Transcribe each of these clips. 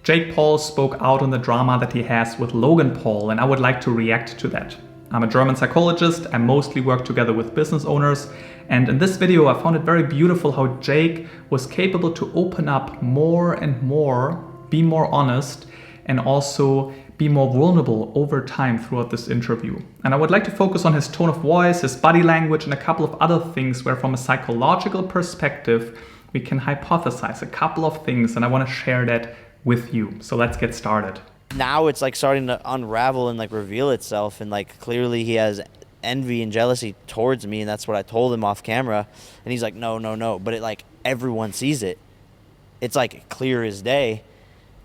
Jake Paul spoke out on the drama that he has with Logan Paul, and I would like to react to that. I'm a German psychologist. I mostly work together with business owners. And in this video, I found it very beautiful how Jake was capable to open up more and more, be more honest, and also be more vulnerable over time throughout this interview. And I would like to focus on his tone of voice, his body language, and a couple of other things where from a psychological perspective, we can hypothesize a couple of things, and I want to share that with you. So let's get started. Now it's like starting to unravel and like reveal itself, and like clearly he has envy and jealousy towards me, and that's what I told him off camera, and he's like no, but it like everyone sees it. It's like clear as day,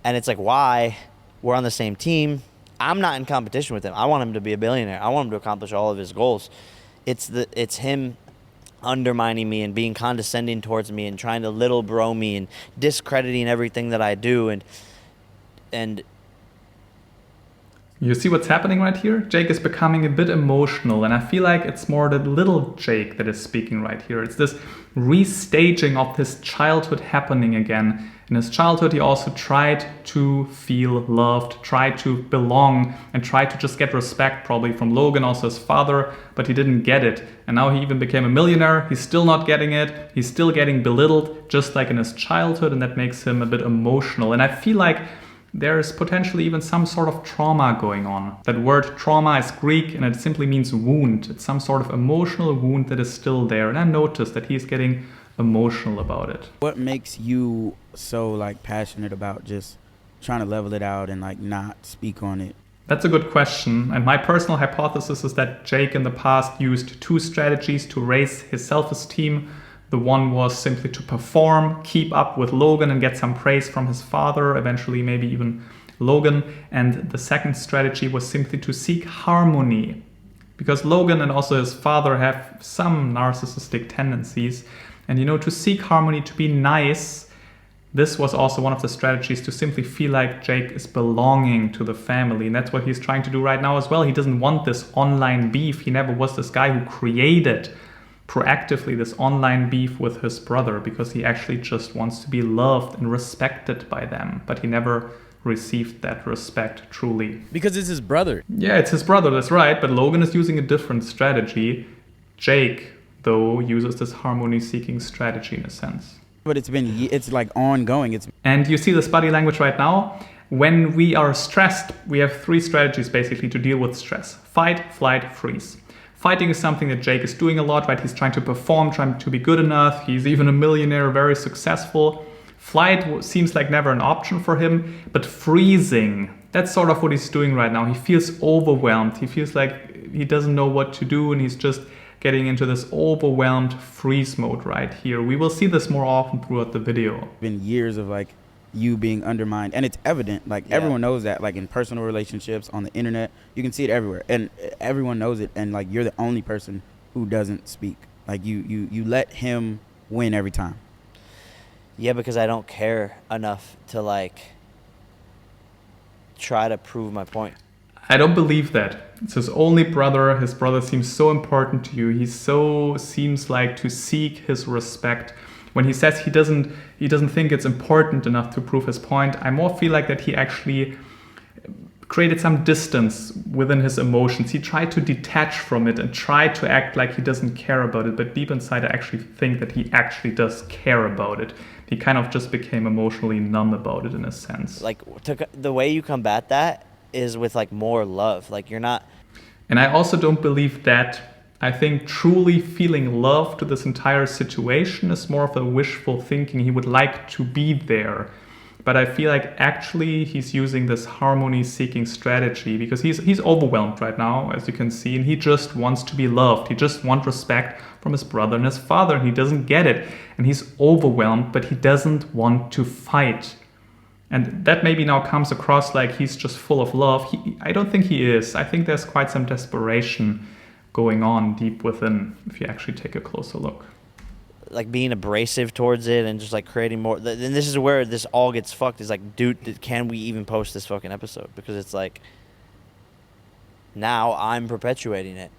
and it's like, why? We're on the same team. I'm not in competition with him. I want him to be a billionaire. I want him to accomplish all of his goals. It's him undermining me and being condescending towards me and trying to little bro me and discrediting everything that I do, and you see what's happening right here? Jake is becoming a bit emotional, and I feel like it's more the little Jake that is speaking right here. It's this restaging of his childhood happening again. In his childhood, he also tried to feel loved, tried to belong, and tried to just get respect, probably from Logan, also his father, but he didn't get it. And now he even became a millionaire. He's still not getting it. He's still getting belittled, just like in his childhood, and that makes him a bit emotional. And I feel like there is potentially even some sort of trauma going on. That word trauma is Greek, and it simply means wound. It's some sort of emotional wound that is still there. And I noticed that he's getting emotional about it. What makes you so like passionate about just trying to level it out and like not speak on it? That's a good question. And my personal hypothesis is that Jake in the past used two strategies to raise his self-esteem. The one was simply to perform, keep up with Logan and get some praise from his father, eventually maybe even Logan. And the second strategy was simply to seek harmony. Because Logan and also his father have some narcissistic tendencies. And to seek harmony, to be nice, this was also one of the strategies to simply feel like Jake is belonging to the family. And that's what he's trying to do right now as well. He doesn't want this online beef. He never was this guy who created proactively this online beef with his brother, because he actually just wants to be loved and respected by them, but he never received that respect truly. Because it's his brother. Yeah, it's his brother, that's right, but Logan is using a different strategy. Jake, though, uses this harmony-seeking strategy in a sense. But it's like ongoing. And you see this body language right now. When we are stressed, we have three strategies basically to deal with stress: fight, flight, freeze. Fighting is something that Jake is doing a lot, right? He's trying to perform, trying to be good enough. He's even a millionaire, very successful. Flight seems like never an option for him, but freezing, that's sort of what he's doing right now. He feels overwhelmed. He feels like he doesn't know what to do, and he's just getting into this overwhelmed freeze mode right here. We will see this more often throughout the video. Been years of like you being undermined, and it's evident, like everyone knows that, like in personal relationships, on the internet, you can see it everywhere, and everyone knows it, and like you're the only person who doesn't speak. Like you let him win every time. yeah, because I don't care enough to like try to prove my point. I don't believe that. It's his only brother. His brother seems so important to you. He seems like to seek his respect. When he says he doesn't think it's important enough to prove his point, I more feel like that he actually created some distance within his emotions. He tried to detach from it and tried to act like he doesn't care about it. But deep inside, I actually think that he actually does care about it. He kind of just became emotionally numb about it in a sense. Like the way you combat that is with like more love. Like you're not. And I also don't believe that. I think truly feeling love to this entire situation is more of a wishful thinking. He would like to be there. But I feel like actually he's using this harmony-seeking strategy because he's overwhelmed right now, as you can see, and he just wants to be loved. He just wants respect from his brother and his father, and he doesn't get it. And he's overwhelmed, but he doesn't want to fight. And that maybe now comes across like he's just full of love. I don't think he is. I think there's quite some desperation going on deep within, if you actually take a closer look. Like being abrasive towards it and just like creating more. And this is where this all gets fucked. Is like, dude, can we even post this fucking episode? Because it's like, now I'm perpetuating it.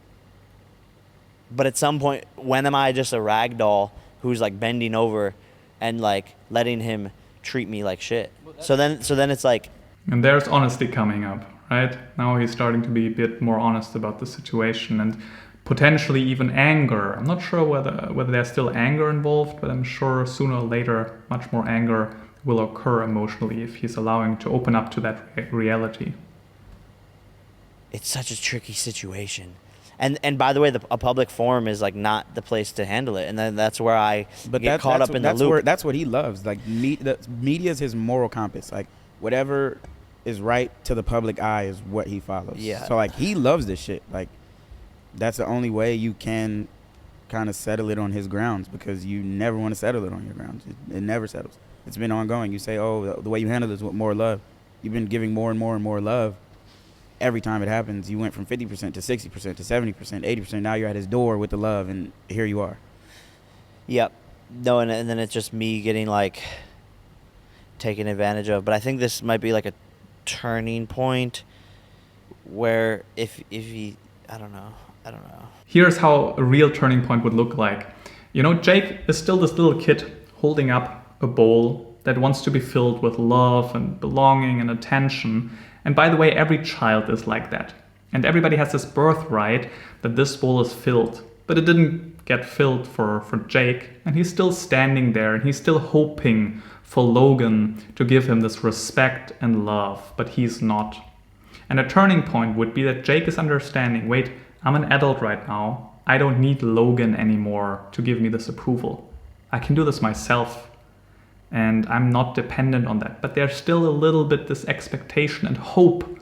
But at some point, when am I just a rag doll who's like bending over and like letting him treat me like shit. So then it's like, And there's honesty coming up, right? Now he's starting to be a bit more honest about the situation and potentially even anger. I'm not sure whether there's still anger involved, but I'm sure sooner or later much more anger will occur emotionally if he's allowing to open up to that reality. it's such a tricky situation. And by the way, a public forum is like not the place to handle it, and then that's where I get caught up in the loop. That's what he loves. Like the media is his moral compass. Like whatever is right to the public eye is what he follows. Yeah. So like he loves this shit. Like that's the only way you can kind of settle it on his grounds, because you never want to settle it on your grounds. It never settles. It's been ongoing. You say, oh, the way you handle this with more love. You've been giving more and more and more love. Every time it happens, you went from 50% to 60% to 70%, 80%. Now you're at his door with the love, and here you are. Yep. No, and then it's just me getting like taken advantage of. But I think this might be like a turning point where if he, I don't know. Here's how a real turning point would look like. You know, Jake is still this little kid holding up a bowl that wants to be filled with love and belonging and attention. And by the way, every child is like that. And everybody has this birthright that this bowl is filled. But it didn't get filled for Jake. And he's still standing there, and he's still hoping for Logan to give him this respect and love. But he's not. And a turning point would be that Jake is understanding, wait, I'm an adult right now. I don't need Logan anymore to give me this approval. I can do this myself. And I'm not dependent on that. But there's still a little bit this expectation and hope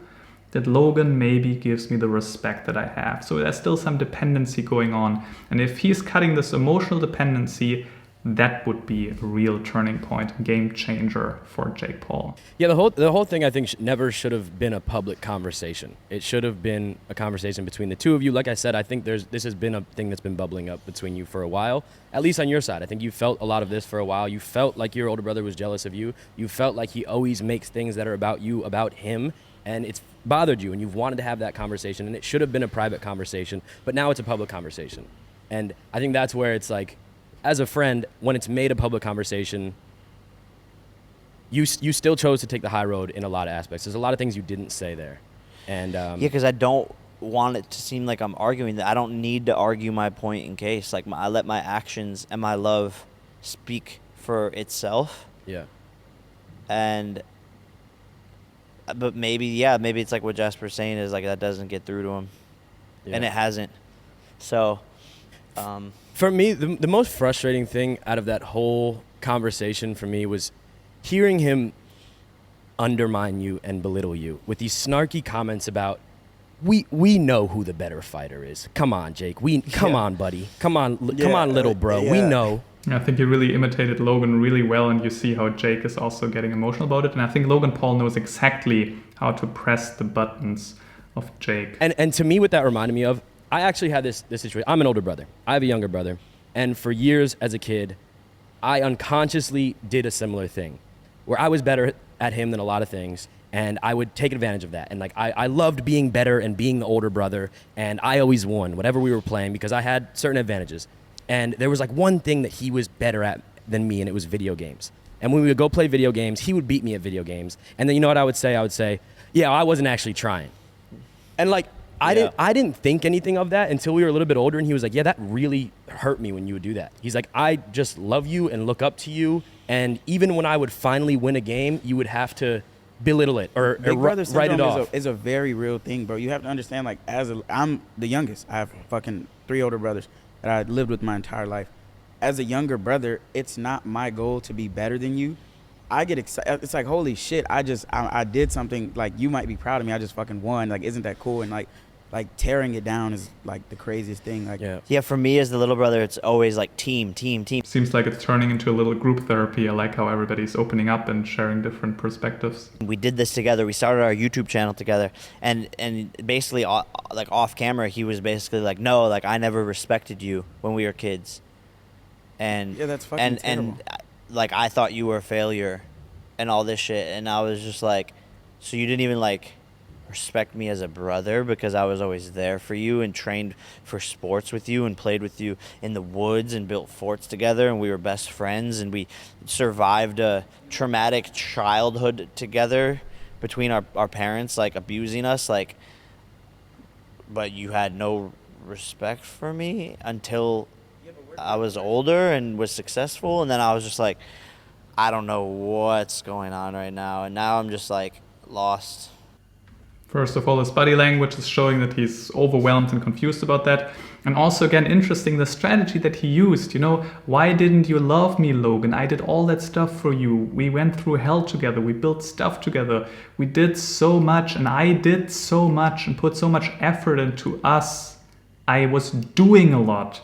that Logan maybe gives me the respect that I have. So there's still some dependency going on. And if he's cutting this emotional dependency, that would be a real turning point, game changer for Jake Paul. Yeah, the whole thing I think never should have been a public conversation. It should have been a conversation between the two of you. Like I said, I think this has been a thing that's been bubbling up between you for a while, at least on your side. I think you felt a lot of this for a while. You felt like your older brother was jealous of you. You felt like he always makes things that are about you, about him, and it's bothered you, and you've wanted to have that conversation, and it should have been a private conversation, but now it's a public conversation. And I think that's where it's like, as a friend, when it's made a public conversation, you still chose to take the high road in a lot of aspects. There's a lot of things you didn't say there. And Yeah, because I don't want it to seem like I'm arguing. That I don't need to argue my point in case. Like I let my actions and my love speak for itself. yeah. And but maybe it's like what Jasper's saying is like that doesn't get through to him, and it hasn't. So. For me, the most frustrating thing out of that whole conversation for me was hearing him undermine you and belittle you with these snarky comments about, we know who the better fighter is. Come on, Jake. Come on, buddy. Come on, little bro. We know. I think he really imitated Logan really well, and you see how Jake is also getting emotional about it. And I think Logan Paul knows exactly how to press the buttons of Jake. And to me, what that reminded me of, I actually had this situation. I'm an older brother. I have a younger brother. And for years as a kid, I unconsciously did a similar thing where I was better at him than a lot of things. And I would take advantage of that. And like I loved being better and being the older brother. And I always won whatever we were playing because I had certain advantages. And there was like one thing that he was better at than me, and it was video games. And when we would go play video games, he would beat me at video games. And then you know what I would say? I would say, yeah, I wasn't actually trying. And like, I didn't think anything of that until we were a little bit older, and he was like, yeah, that really hurt me when you would do that. He's like, I just love you and look up to you, and even when I would finally win a game, you would have to belittle it or write it off. Is a very real thing, bro. You have to understand, like, I'm the youngest. I have fucking 3 older brothers that I lived with my entire life. As a younger brother, it's not my goal to be better than you. I get excited. It's like, holy shit, I did something, like, you might be proud of me. I just fucking won. Like, isn't that cool? And like tearing it down is like the craziest thing. Like, yeah, for me as the little brother, it's always like team. Seems like it's turning into a little group therapy. I like how everybody's opening up and sharing different perspectives. We did this together. We started our YouTube channel together, and basically like off camera, he was basically like, no, like I never respected you when we were kids, and yeah, that's fucking terrible. And like I thought you were a failure, and all this shit, and I was just like, so you didn't even like respect me as a brother because I was always there for you and trained for sports with you and played with you in the woods and built forts together, and we were best friends, and we survived a traumatic childhood together between our parents, like, abusing us, like, but you had no respect for me until I was older and was successful, and then I was just like, I don't know what's going on right now, and now I'm just like lost. First of all, his body language is showing that he's overwhelmed and confused about that. And also, again, interesting, the strategy that he used. You know, why didn't you love me, Logan? I did all that stuff for you. We went through hell together. We built stuff together. We did so much, and I did so much and put so much effort into us. I was doing a lot,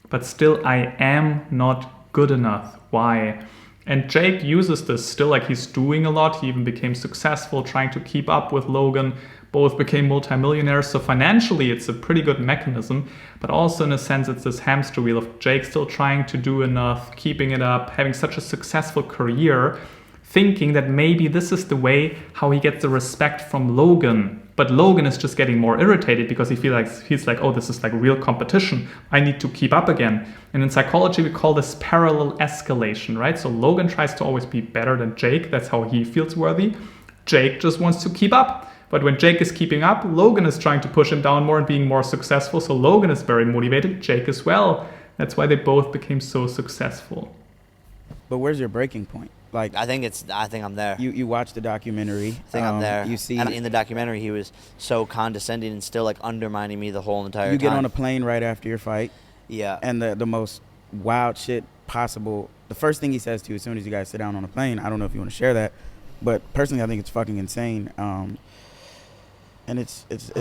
but still I am not good enough. Why? And Jake uses this still, like, he's doing a lot. He even became successful trying to keep up with Logan. Both became multimillionaires. So financially, it's a pretty good mechanism. But also in a sense, it's this hamster wheel of Jake still trying to do enough, keeping it up, having such a successful career, thinking that maybe this is the way how he gets the respect from Logan. But Logan is just getting more irritated because he's like, oh, this is like real competition. I need to keep up again. And in psychology, we call this parallel escalation, right? So Logan tries to always be better than Jake. That's how he feels worthy. Jake just wants to keep up. But when Jake is keeping up, Logan is trying to push him down more and being more successful. So Logan is very motivated, Jake as well. That's why they both became so successful. But where's your breaking point? Like, I think I'm there. You watch the documentary. I think I'm there. You see, and in the documentary, he was so condescending and still like undermining me the whole entire time. You get on a plane right after your fight. Yeah. And the most wild shit possible. The first thing he says to you as soon as you guys sit down on a plane, I don't know if you want to share that, but personally, I think it's fucking insane. And it's just,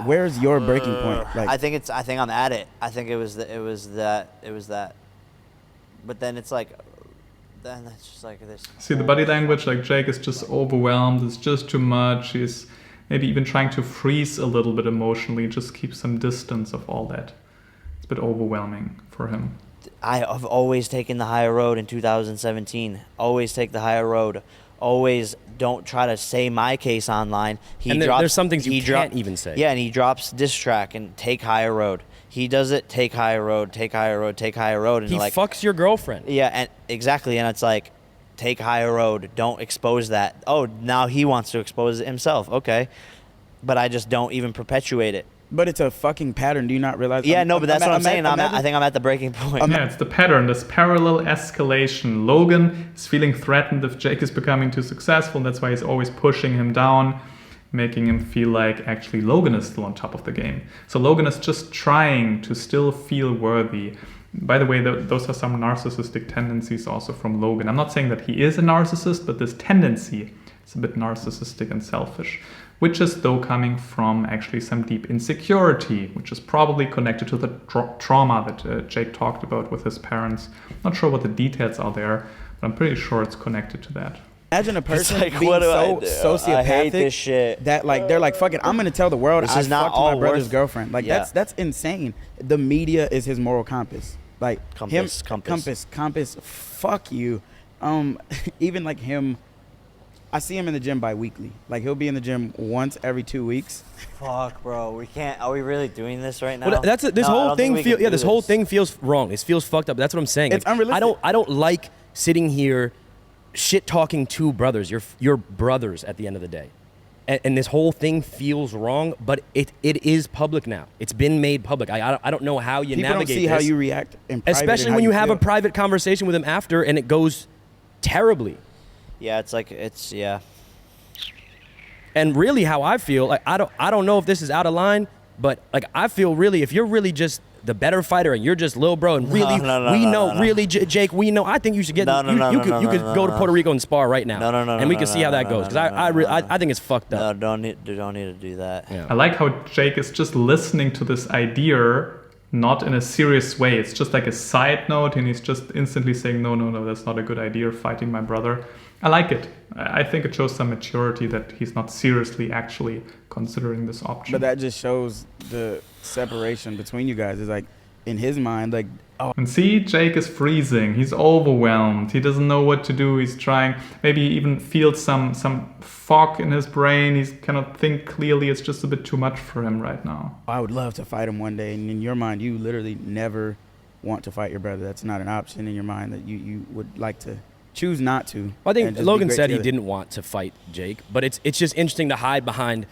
where's your breaking point? Like, I think I'm at it. I think it was that. But then it's like, then it's just like this. See the body language, like Jake is just overwhelmed. It's just too much. He's maybe even trying to freeze a little bit emotionally, just keep some distance of all that. It's a bit overwhelming for him. I've always taken the higher road in 2017. Always take the higher road. Always don't try to say my case online. There's some things you can't even say. Yeah, and he drops diss track and take higher road. He does it, take higher road, take higher road, take higher road. And he like, fucks your girlfriend. Yeah, and exactly. And it's like, take higher road. Don't expose that. Oh, now he wants to expose it himself. Okay. But I just don't even perpetuate it. But it's a fucking pattern. Do you not realize? Yeah, no, but that's what I'm saying. I think I'm at the breaking point. Yeah, it's the pattern, this parallel escalation. Logan is feeling threatened if Jake is becoming too successful. And that's why he's always pushing him down, making him feel like actually Logan is still on top of the game. So Logan is just trying to still feel worthy. By the way, those are some narcissistic tendencies also from Logan. I'm not saying that he is a narcissist, but this tendency is a bit narcissistic and selfish, which is though coming from actually some deep insecurity, which is probably connected to the trauma that Jake talked about with his parents. Not sure what the details are there, but I'm pretty sure it's connected to that. Imagine a person like, being so sociopathic I hate this shit. that like they're like, fuck it, I'm gonna tell the world This I is not fucked all my brother's worth- girlfriend. Like Yeah. that's insane. The media is his moral compass. Like Compass. compass. Fuck you. Even like him, I see him in the gym bi-weekly. Like he'll be in the gym once every 2 weeks. Fuck, bro. We can't. Are we really doing this right now? Well, this No, I whole don't thing think we can do this whole this. thing feels wrong. It feels fucked up. That's what I'm saying. It's Like, unrealistic. I don't like sitting here shit talking two brothers. You're brothers at the end of the day. And this whole thing feels wrong, but it is public now. It's been made public. I don't know how you People don't navigate see this. how you react in private, Especially and how when you have a feel. private conversation with him after and it goes terribly. Yeah, yeah. And really how I feel, like I don't know if this is out of line, but like I feel really, if you're really just the better fighter and you're just Lil Bro and really Jake, we know, I think you should get you could go to Puerto Rico and spar right now. And we can see how that goes, because I think it's fucked up. No, don't need to do that. Yeah. I like how Jake is just listening to this idea, not in a serious way. It's just like a side note, and he's just instantly saying, no, that's not a good idea, fighting my brother. I like it. I think it shows some maturity that he's not seriously actually considering this option. But that just shows the separation between you guys. Is like, in his mind, like And see, Jake is freezing. He's overwhelmed. He doesn't know what to do. He's trying. Maybe he even feels some fog in his brain. He cannot think clearly. It's just a bit too much for him right now. I would love to fight him one day. And in your mind, you literally never want to fight your brother. That's not an option in your mind that you would like to choose not to. Well, I think and just be Logan great said together. he didn't want to fight Jake, but it's just interesting to hide behind,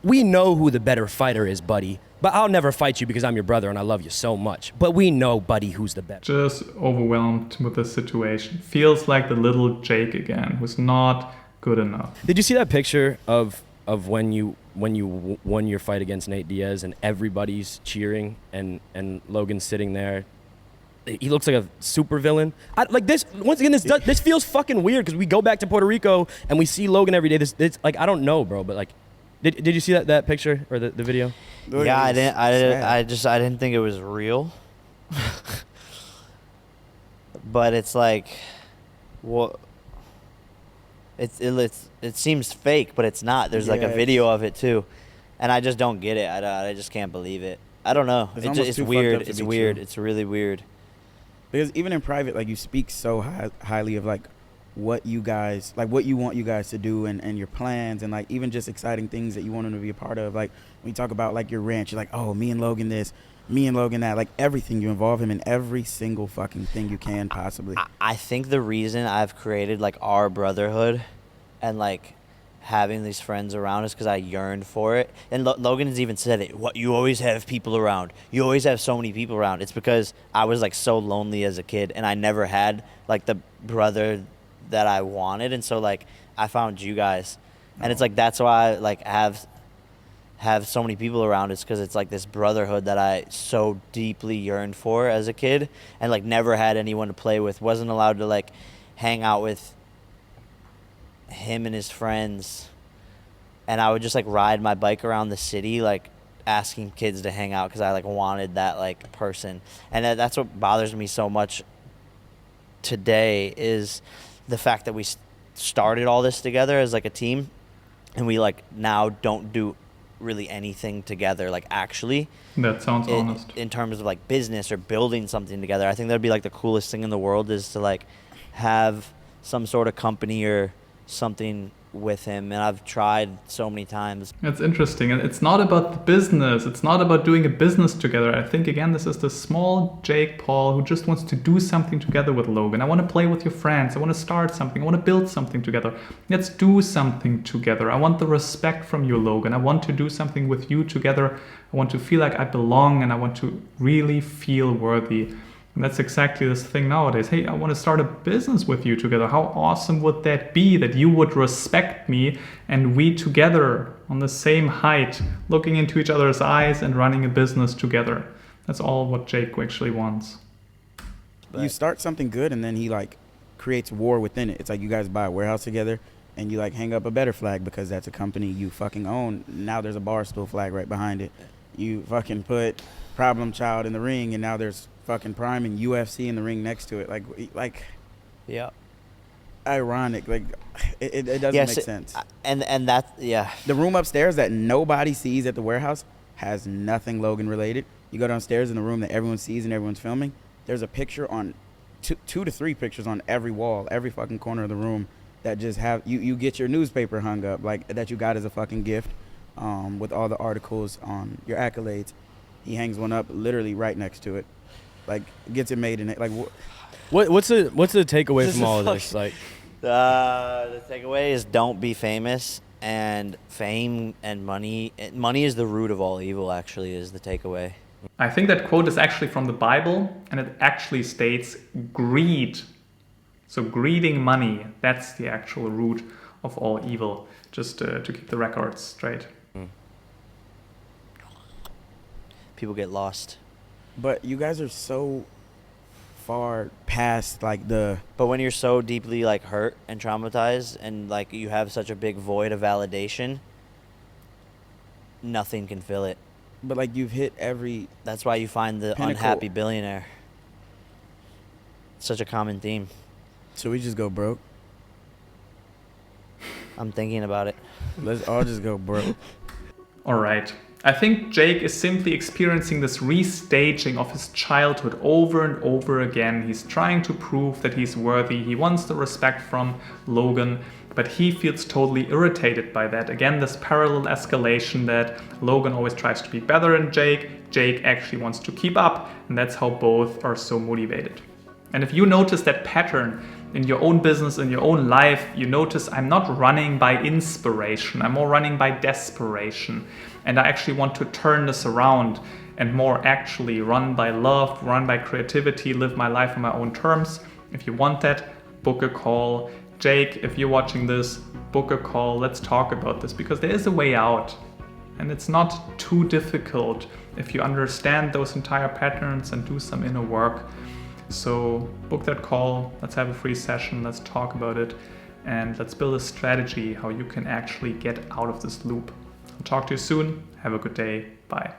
we know who the better fighter is, buddy, but I'll never fight you because I'm your brother and I love you so much. But we know, buddy, who's the better. Just overwhelmed with the situation. Feels like the little Jake again, who's not good enough. Did you see that picture of when you won your fight against Nate Diaz and everybody's cheering and Logan's sitting there? He looks like a super villain. Like this, once again, this feels fucking weird because we go back to Puerto Rico and we see Logan every day. This like, I don't know, bro, but like, did you see that picture or the video? Yeah, I didn't think it was real. But it's like, what? It seems fake, but it's not. There's like a video of it too, and I just don't get it. I just can't believe it. I don't know. It's almost It's too fucked weird. up to It's be weird. true. It's really weird. Because even in private, like, you speak so highly of like what you guys, like what you want you guys to do and your plans and like even just exciting things that you want them to be a part of. Like when you talk about like your ranch, you're like, oh, me and Logan this, me and Logan that, like everything. You involve him in every single fucking thing you can possibly. I think the reason I've created like our brotherhood and like having these friends around is because I yearned for it. And Logan has even said it. What, you always have people around. You always have so many people around. It's because I was like so lonely as a kid and I never had like the brother that I wanted. And so like I found you guys. And it's like that's why I like have so many people around. It's because it's like this brotherhood that I so deeply yearned for as a kid and like never had anyone to play with. Wasn't allowed to like hang out with him and his friends, and I would just like ride my bike around the city like asking kids to hang out because I like wanted that like person. And that's what bothers me so much today is the fact that we started all this together as like a team and we like now don't do really anything together, like actually That sounds honest. in terms of like business or building something together. I think that'd be like the coolest thing in the world is to like have some sort of company or something with him, and I've tried so many times. It's interesting, and it's not about the business. It's not about doing a business together. I think again, this is the small Jake Paul who just wants to do something together with Logan. I want to play with your friends. I want to start something. I want to build something together. Let's do something together. I want the respect from you, Logan. I want to do something with you together. I want to feel like I belong, and I want to really feel worthy. And that's exactly this thing nowadays. Hey, I want to start a business with you together. How awesome would that be that you would respect me and we together on the same height, looking into each other's eyes and running a business together. That's all what Jake actually wants. But You start something good and then he like creates war within it. It's like you guys buy a warehouse together and you like hang up a better flag because that's a company you fucking own. Now there's a Barstool flag right behind it. You fucking put Problem Child in the ring and now there's fucking Prime and UFC in the ring next to it. Like yeah. ironic. Like it doesn't Yes, make sense. And that, yeah. The room upstairs that nobody sees at the warehouse has nothing Logan related. You go downstairs in the room that everyone sees and everyone's filming. There's a picture on two to three pictures on every wall, every fucking corner of the room that just have you get your newspaper hung up like that you got as a fucking gift, with all the articles on your accolades. He hangs one up literally right next to it, like gets it made in it. Like What's the takeaway This from is all of fuck- this? Like, The takeaway is don't be famous, and fame and money is the root of all evil, actually, is the takeaway. I think that quote is actually from the Bible, and it actually states greed. So greeding money, that's the actual root of all evil, just to keep the records straight. People get lost. but you guys are so far past like the But when you're so deeply like hurt and traumatized and like you have such a big void of validation, nothing can fill it. but like you've hit every That's why you find the Pinnacle. unhappy billionaire. It's such a common theme. so we just go broke. I'm thinking about it. Let's all just go broke. All right, I think Jake is simply experiencing this restaging of his childhood over and over again. He's trying to prove that he's worthy. He wants the respect from Logan, but he feels totally irritated by that. Again, this parallel escalation that Logan always tries to be better than Jake. Jake actually wants to keep up, and that's how both are so motivated. And if you notice that pattern in your own business, in your own life, you notice I'm not running by inspiration, I'm more running by desperation. And I actually want to turn this around and more actually run by love, run by creativity, live my life on my own terms. If you want that, book a call. Jake, if you're watching this, book a call. Let's talk about this, because there is a way out. And it's not too difficult if you understand those entire patterns and do some inner work. So book that call, let's have a free session, let's talk about it, and let's build a strategy how you can actually get out of this loop. I'll talk to you soon. Have a good day. Bye.